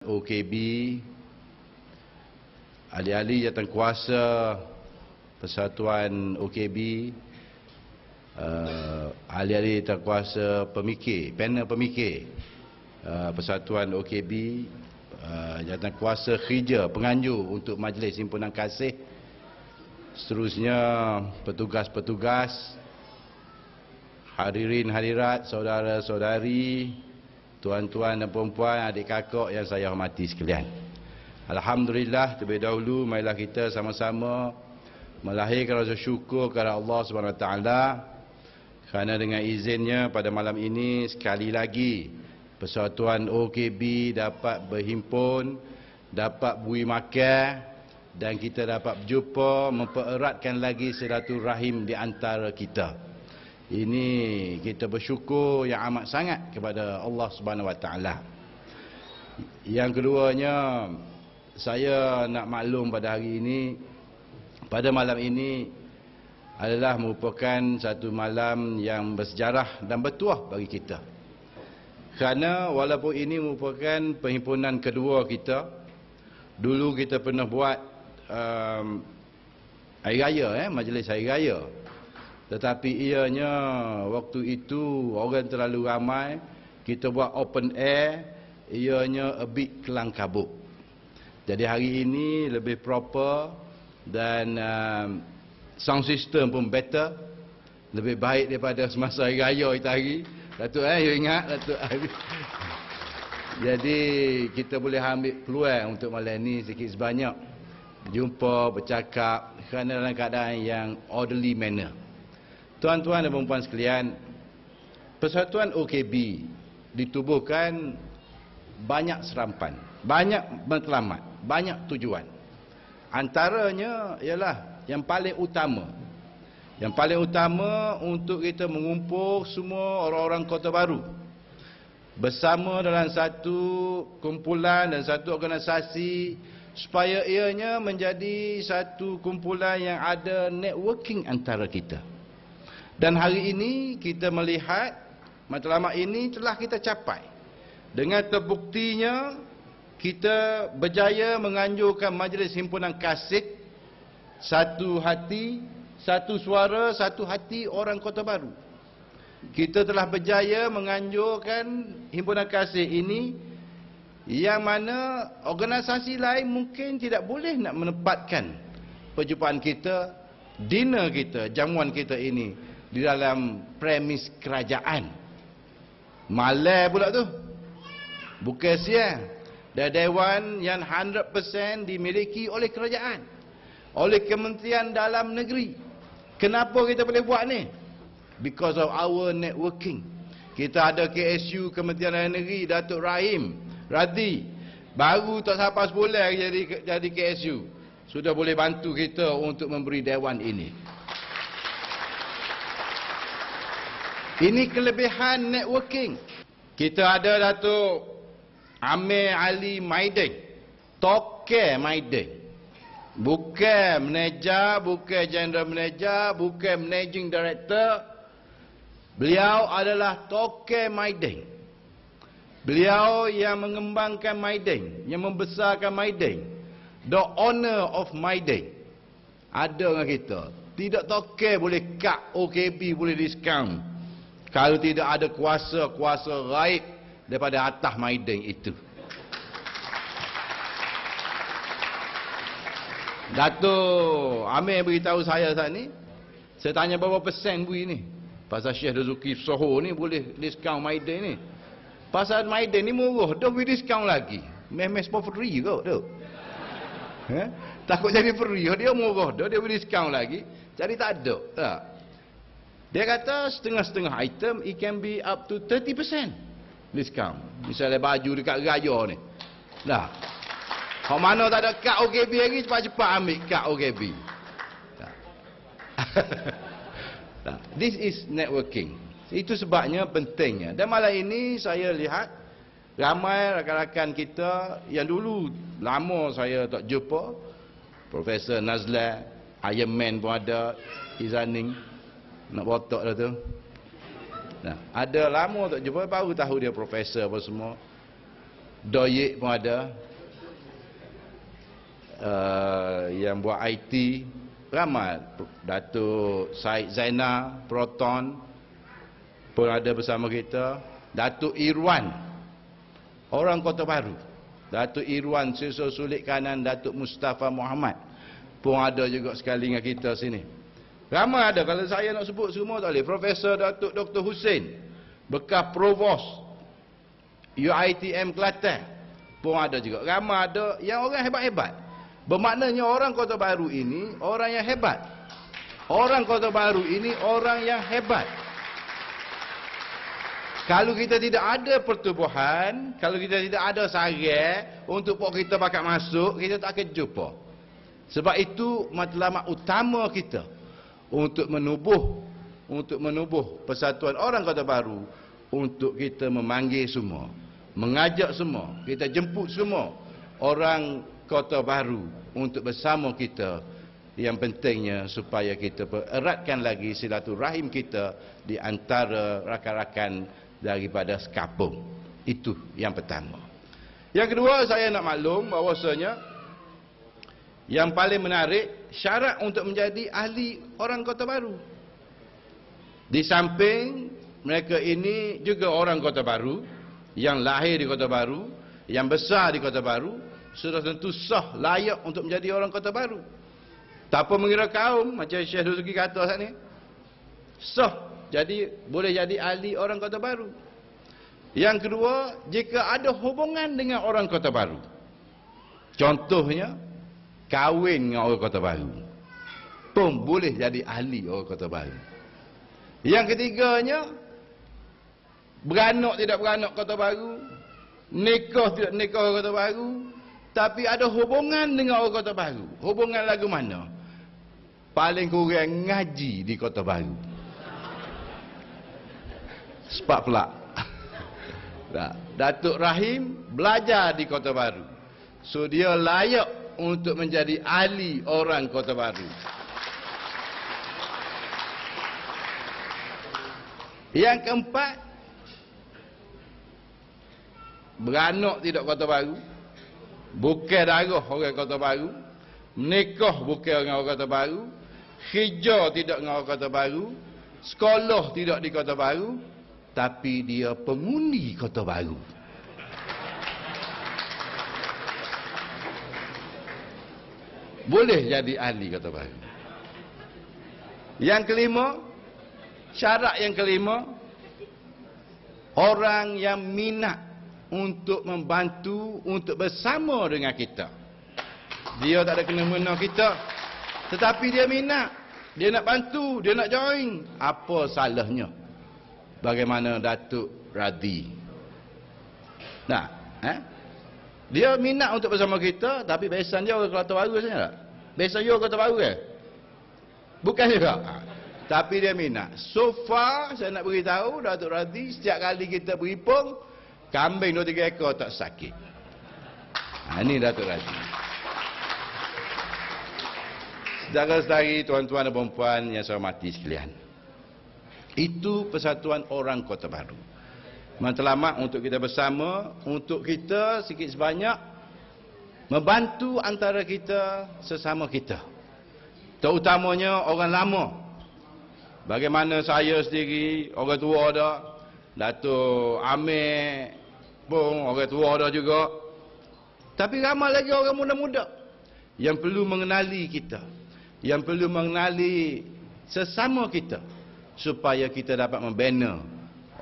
OKB, ahli-ahli jawatankuasa Persatuan OKB, ahli-ahli jawatankuasa pemikir, panel pemikir Persatuan OKB, jawatankuasa kerja penganjur untuk Majlis Himpunan Kasih, seterusnya petugas-petugas, hadirin hadirat, saudara-saudari, tuan-tuan dan puan-puan, adik kakak yang saya hormati sekalian. Alhamdulillah, terlebih dahulu marilah kita sama-sama melahirkan rasa syukur kepada Allah SWT kerana dengan izinnya pada malam ini sekali lagi Persatuan OKB dapat berhimpun, dapat beri makan dan kita dapat berjumpa, mempereratkan lagi silaturahim di antara kita. Ini kita bersyukur yang amat sangat kepada Allah Subhanahu Wa Taala. Yang keduanya, saya nak maklum pada hari ini, pada malam ini adalah merupakan satu malam yang bersejarah dan bertuah bagi kita. Kerana walaupun ini merupakan perhimpunan kedua kita, dulu kita pernah buat hari raya, majlis hari raya. Tetapi ianya waktu itu orang terlalu ramai, kita buat open air, ianya a bit kelang kabut. Jadi hari ini lebih proper dan sound system pun better, lebih baik daripada semasa hari raya itu hari. Datuk you ingat Datuk? Jadi kita boleh ambil peluang untuk malam ni sikit sebanyak berjumpa, bercakap kerana dalam keadaan yang orderly manner. Tuan-tuan dan puan-puan sekalian, Persatuan OKB ditubuhkan banyak serampan, banyak matlamat, banyak tujuan. Antaranya ialah yang paling utama. Yang paling utama untuk kita mengumpul semua orang-orang Kota Baru bersama dalam satu kumpulan dan satu organisasi supaya ianya menjadi satu kumpulan yang ada networking antara kita. Dan hari ini kita melihat matlamat ini telah kita capai. Dengan terbuktinya kita berjaya menganjurkan Majlis Himpunan Kasih satu hati, satu suara, satu hati orang Kota Baru. Kita telah berjaya menganjurkan Himpunan Kasih ini yang mana organisasi lain mungkin tidak boleh nak menempatkan perjumpaan kita, dinner kita, jamuan kita ini di dalam premis kerajaan. Malai pula tu. Bukan siang. Dan dewan yang 100% dimiliki oleh kerajaan, oleh Kementerian Dalam Negeri. Kenapa kita boleh buat ni? Because of our networking. Kita ada KSU, Kementerian Dalam Negeri, Datuk Rahim Radhi. Baru tak sampai sebulan jadi KSU. Sudah boleh bantu kita untuk memberi dewan ini. Ini kelebihan networking. Kita ada Datuk Amir Ali Maidin, Toke Maidin. Bukan manager, bukan general manager, bukan managing director. Beliau adalah Toke Maidin. Beliau yang mengembangkan Maidin, yang membesarkan Maidin. The owner of Maidin. Ada dengan kita. Tidak Toke boleh cut, OKB boleh diskaun kalau tidak ada kuasa-kuasa gaib daripada atas Maidin itu. Datuk Amir beritahu saya saat ni, saya tanya berapa persen bui ni pasal Syekh Dazuki Soho ni boleh diskaun Maidin ni. Pasal Maidin ni murah, dah beri diskaun lagi. Mes-mes for free kot tu. Takut jadi free, dia murah dah, dia beri diskaun lagi. Jadi tak ada. Tak. Dia kata setengah-setengah item it can be up to 30% discount. Misalnya baju dekat raya ni. Dah. Kalau mana tak ada kad OKB lagi, cepat-cepat ambil kad OKB. This is networking. Itu sebabnya pentingnya. Dan malam ini saya lihat ramai rakan-rakan kita yang dulu lama saya tak jumpa. Profesor Nazla, Iron Man pun ada, Izaning. Nak botak dah tu. Nah, ada lama tak jumpa, baru tahu dia profesor apa semua. Doyek pun ada, yang buat IT, ramai. Datuk Syed Zainal, Proton pun ada bersama kita. Datuk Irwan, orang Kota Baru. Datuk Irwan, siswa sulit kanan Datuk Mustafa Muhammad pun ada juga sekali dengan kita sini. Ramai ada, kalau saya nak sebut semua tak boleh. Profesor Datuk Dr. Hussein, bekas Provos UiTM Kelantan pun ada juga. Ramai ada yang orang hebat-hebat. Bermaknanya orang Kota Baru ini orang yang hebat. Orang Kota Baru ini orang yang hebat. Kalau kita tidak ada pertubuhan, kalau kita tidak ada sarai untuk kita bakal masuk, kita tak akan jumpa. Sebab itu matlamat utama kita untuk menubuh persatuan orang Kota Baru, untuk kita memanggil semua, mengajak semua, kita jemput semua orang Kota Baru untuk bersama kita. Yang pentingnya supaya kita eratkan lagi silaturahim kita di antara rakan-rakan daripada sekampung. Itu yang pertama. Yang kedua, saya nak maklum bahawasanya yang paling menarik, syarat untuk menjadi ahli orang Kota Baru. Di samping mereka ini juga orang Kota Baru, yang lahir di Kota Baru, yang besar di Kota Baru, sudah tentu sah layak untuk menjadi orang Kota Baru. Tak apa mengira kaum, macam Syekh Ruzuki kata saat ni. Sah, jadi boleh jadi ahli orang Kota Baru. Yang kedua, jika ada hubungan dengan orang Kota Baru. Contohnya, kahwin dengan orang Kota Baru, pun boleh jadi ahli orang Kota Baru. Yang ketiganya, beranak tidak beranak Kota Baru, nikah tidak nikah orang Kota Baru, tapi ada hubungan dengan orang Kota Baru. Hubungan lagu mana? Paling kurang ngaji di Kota Baru. Sepak pelak. Datuk Rahim belajar di Kota Baru. So dia layak untuk menjadi ahli orang Kota Baru. Yang keempat, beranak tidak Kota Baru, bukan darah orang Kota Baru, nikah bukan dengan orang Kota Baru, hijau tidak dengan orang Kota Baru, sekolah tidak di Kota Baru, tapi dia pengundi Kota Baru. Boleh jadi ahli Kota Baru. Yang kelima, syarat yang kelima, orang yang minat untuk membantu, untuk bersama dengan kita. Dia tak ada kena-mena kita, tetapi dia minat, dia nak bantu, dia nak join. Apa salahnya? Bagaimana Datuk Radhi? Nah, dia minat untuk bersama kita, tapi besan dia orang Kota Baru saja tak? Besan dia orang Kota Baru ke? Bukan juga. Tapi dia minat. So far, saya nak beritahu Datuk Radhi, setiap kali kita beripung, kambing 2-3 ekor tak sakit. Ini Datuk Radhi. Saudara-saudari, tuan-tuan dan puan yang saya hormati sekalian, itu persatuan orang Kota Baru. Matlamat untuk kita bersama, untuk kita sikit sebanyak membantu antara kita sesama kita, terutamanya orang lama. Bagaimana saya sendiri, orang tua dah, Datuk Amir pun orang tua dah juga, tapi ramai lagi orang muda-muda yang perlu mengenali kita, yang perlu mengenali sesama kita, supaya kita dapat membina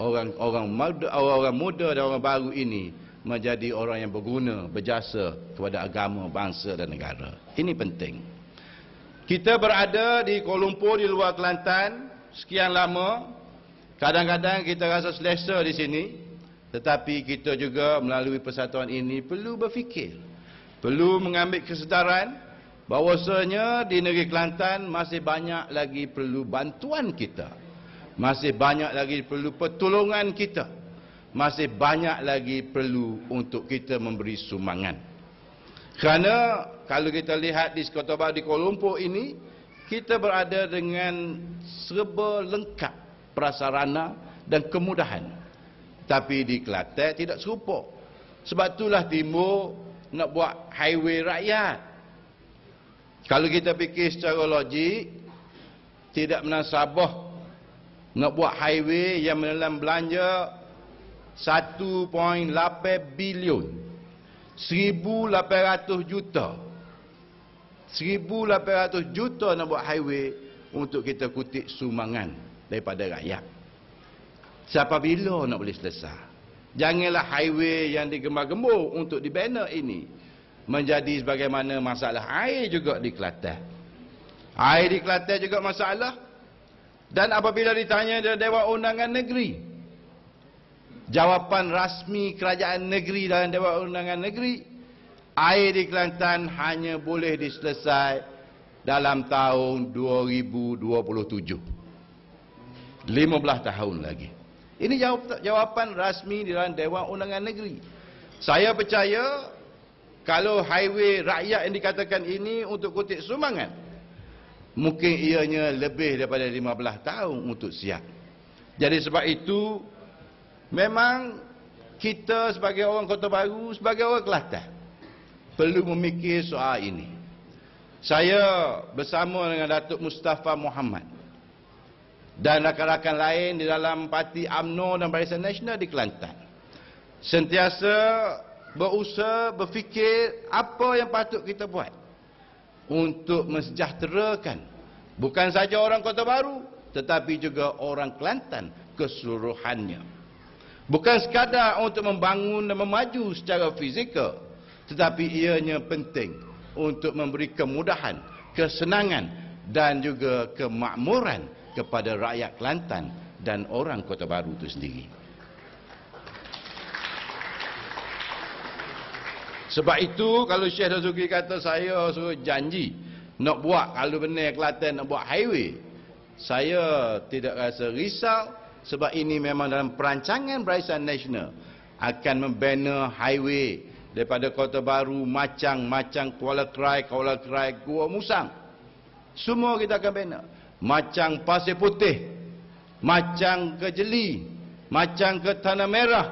orang muda dan orang baru ini menjadi orang yang berguna, berjasa kepada agama, bangsa dan negara. Ini penting. Kita berada di Kuala Lumpur, di luar Kelantan sekian lama. Kadang-kadang kita rasa selesa di sini, tetapi kita juga melalui persatuan ini perlu berfikir, perlu mengambil kesedaran bahawasanya di negeri Kelantan masih banyak lagi perlu bantuan kita, masih banyak lagi perlu pertolongan kita, masih banyak lagi perlu untuk kita memberi sumbangan. Kerana kalau kita lihat di Kota Baru di Kuala Lumpur ini, kita berada dengan serba lengkap prasarana dan kemudahan. Tapi di Kelantan tidak serupa. Sebab itulah timbul nak buat highway rakyat. Kalau kita fikir secara logik, tidak menasabah nak buat highway yang menelan belanja 1.8 bilion, 1,800 juta. 1,800 juta nak buat highway untuk kita kutip sumbangan daripada rakyat. Siapa bila nak boleh selesai? Janganlah highway yang digembar-gembur untuk dibina ini menjadi sebagaimana masalah air juga di Kelantan. Air di Kelantan juga masalah. Dan apabila ditanya dari Dewan Undangan Negeri, jawapan rasmi kerajaan negeri dalam Dewan Undangan Negeri, air di Kelantan hanya boleh diselesai dalam tahun 2027. 15 tahun lagi. Ini jawapan rasmi di dalam Dewan Undangan Negeri. Saya percaya kalau highway rakyat yang dikatakan ini untuk kutip sumbangan, mungkin ianya lebih daripada 15 tahun untuk siap. Jadi sebab itu, memang kita sebagai orang Kota Baru, sebagai orang Kelantan, perlu memikir soal ini. Saya bersama dengan Datuk Mustafa Muhammad dan rakan-rakan lain di dalam parti UMNO dan Barisan Nasional di Kelantan, sentiasa berusaha berfikir apa yang patut kita buat untuk mensejahterakan bukan saja orang Kota Baru, tetapi juga orang Kelantan keseluruhannya. Bukan sekadar untuk membangun dan memaju secara fizikal, tetapi ianya penting untuk memberi kemudahan, kesenangan dan juga kemakmuran kepada rakyat Kelantan dan orang Kota Baru itu sendiri. Sebab itu kalau Syekh Razukri kata saya suruh janji nak buat, kalau benar Kelantan nak buat highway, saya tidak rasa risau, sebab ini memang dalam perancangan Barisan Nasional akan membina highway daripada Kota Baru, Macang, Kuala Krai, Gua Musang. Semua kita akan bina. Macang Pasir Putih, Macang ke Jeli, Macang ke Tanah Merah.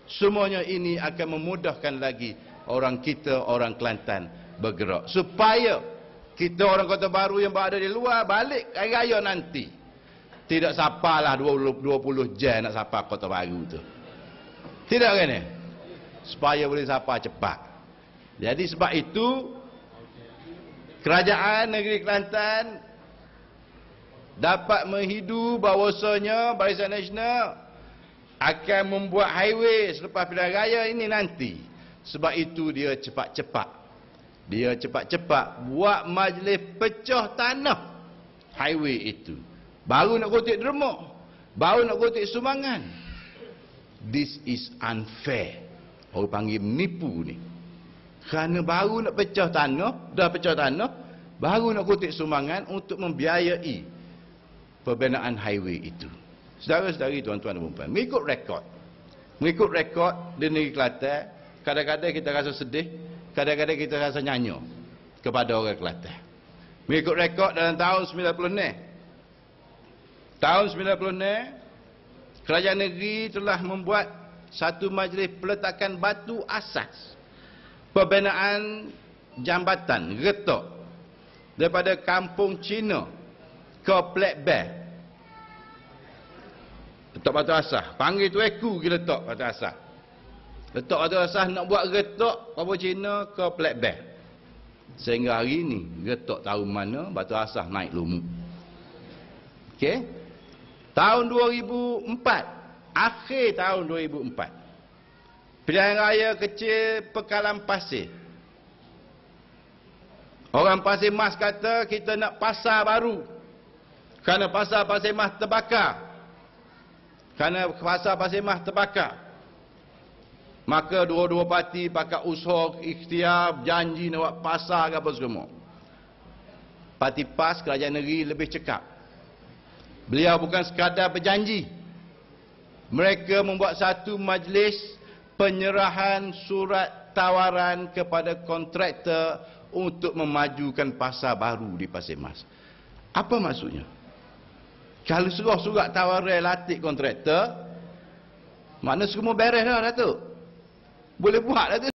Semuanya ini akan memudahkan lagi orang kita, orang Kelantan bergerak. Supaya kita orang Kota Baru yang berada di luar balik hari raya nanti, tidak sapalah 20 jam nak sapa Kota Baru tu. Tidak kan ni? Supaya boleh sapa cepat. Jadi sebab itu, Kerajaan Negeri Kelantan dapat menghidu bahawasanya Barisan Nasional akan membuat highway selepas pilihan raya ini nanti. Sebab itu dia cepat-cepat. Dia cepat-cepat buat majlis pecah tanah highway itu. Baru nak kutip derma, baru nak kutip sumbangan. This is unfair. Orang panggil menipu ni. Kerana baru nak pecah tanah, dah pecah tanah, baru nak kutip sumbangan untuk membiayai pembinaan highway itu. Saudara-saudari, tuan-tuan dan puan-puan, mengikut rekod di negeri Kelantan, kadang-kadang kita rasa sedih, kadang-kadang kita rasa nyanyo kepada orang Kelantan. Mengikut rekod dalam tahun 96, kerajaan negeri telah membuat satu majlis peletakan batu asas pembinaan jambatan retak daripada Kampung Cina ke Black Bear. Letak batu asas. Panggil tu aku pergi letak batu asas. Letak batu asas nak buat retak Kampung Cina ke Black Bear. Sehingga hari ini, retak tahu mana batu asas naik lumut. Okey? Tahun 2004, akhir tahun 2004, pilihan raya kecil Pekalan Pasir. Orang Pasir Mas kata kita nak pasar baru. Kerana pasar Pasir Mas terbakar. Maka dua-dua parti pakat usaha ikhtiar, janji nak buat pasar ke apa semua. Parti PAS, kerajaan negeri lebih cekap. Beliau bukan sekadar berjanji. Mereka membuat satu majlis penyerahan surat tawaran kepada kontraktor untuk memajukan pasar baru di Pasir Mas. Apa maksudnya? Kalau serah surat tawaran latih kontraktor, makna semua beres dah, Datuk. Boleh buat lah tu.